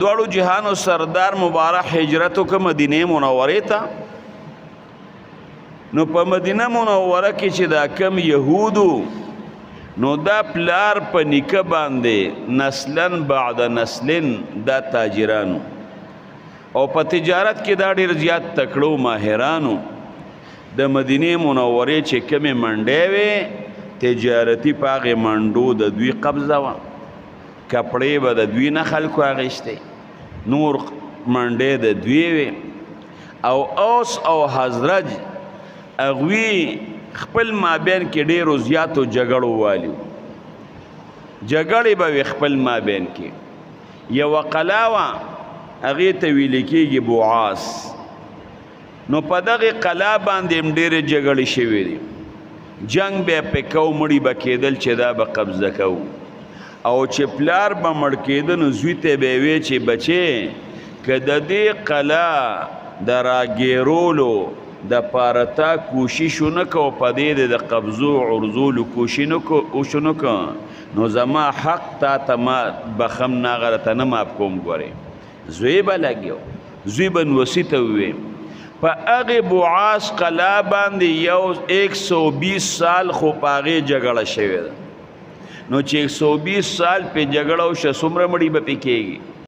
دوړو جهانو سردار مبارک هجرت وکړه مدینه منوره ته. نو په مدینه منوره کې چې دا کم یهودو نو دا پلار په نیکه باندې نسلن بعد نسلن دا تاجرانو او په تجارت کې دا ډیر زیات تکړو ماهرانو. د مدینه منورې چې کمې منډې وې تجارتي په هغې منډو د دوی قبضه وه، کپړې به د دوی نه خلکو اخیستې، نور منډې د دوی وې. او اوس او حضرج هغوی خپل مابین کې ډیرو زیاتو جګړو والیو، جګړې به وي خپل مابین کې. یوه قلعه وه هغې ته ویل کېږي بوعاس. نو په دغې قلعه باندې هم ډېرې جګړې شوې دي، جنگ به یې پې کو، مړي به کېدل چې دا به قبضه کوو. او چې پلار به مړ کېده نو زوی ته به یې وی چې بچې که د دې قلعه د راګیرولو د پاره تا کوشش ونه کو، په دې د قبضو عرضولو کوشش ونه کو، نو زما حق تا ته ما بخم ناغه ته نه ماف کوم. ګورې زوی به لګیو، زوی به نوسي ته ووی په هغې بوعاس قلعه باندې یو 120 سال خو په هغې جګړه شوې ده. نو چې 120 سال پې جګړه وشه څومره مړي به پې کېږي؟